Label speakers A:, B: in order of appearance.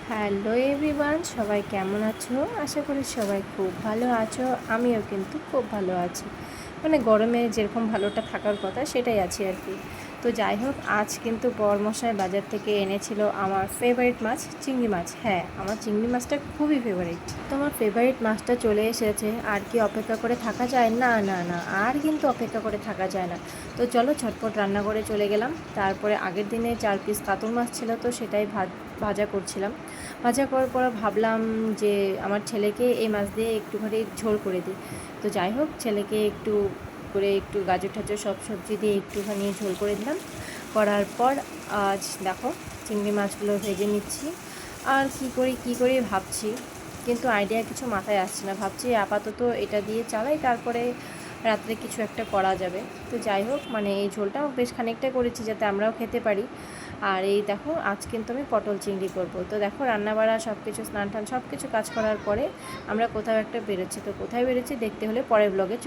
A: Hello everyone, সবাই কেমন আছো? আশা করি সবাই খুব ভালো আছো। আমিও কিন্তু খুব ভালো আছি। মানে গরমে যেরকম ভালোটা থাকার কথা সেটাই আছি আর কি। তো যাই হোক, আজ কিন্তু বরমশাই বাজার থেকে এনেছিল আমার ফেভারিট মাছ, চিংড়ি মাছ। হ্যাঁ, আমার চিংড়ি মাছটা খুবই ফেভারিট। তো আমার ফেভারিট মাছটা চলে এসেছে। আর কি অপেক্ষা করে থাকা যায়? না না না, আর কিন্তু অপেক্ষা করে থাকা যায় না। তো চলো ঝটপট রান্না করে চলে গেলাম। তারপরে আগের দিনে 4 পিস কাতল মাছ ছিল, তো সেটাই ভাজা করছিলাম। ভাজা করার পর ভাবলাম যে আমার ছেলেকে এই মাছ দিয়ে একটুখানি ঝোল করে দিই। তো যাই হোক, ছেলেকে একটু গাজর টাজর সব সবজি দিয়ে একটুখানি ঝোল করে দিলাম। করার পর আজ দেখো চিংড়ি মাছগুলো ভেজে নিচ্ছি। আর কী করি ভাবছি, কিন্তু আইডিয়া কিছু মাথায় আসছে না। ভাবছি আপাতত এটা দিয়ে চালাই, তারপরে রাত্রে কিছু একটা করা যাবে। তো যাই হোক, মানে এই ঝোলটাও বেশ খানিকটা করেছি যাতে আমরাও খেতে পারি। আর এই দেখো, আজ কিন্তু আমি পটল চিংড়ি করব। তো দেখো, রান্নাবাড়া সব কিছু, স্নান টান সব কিছু কাজ করার পরে আমরা কোথাও একটা বেরোচ্ছি। তো কোথায় বেরোচ্ছি দেখতে হলে পরের ব্লগে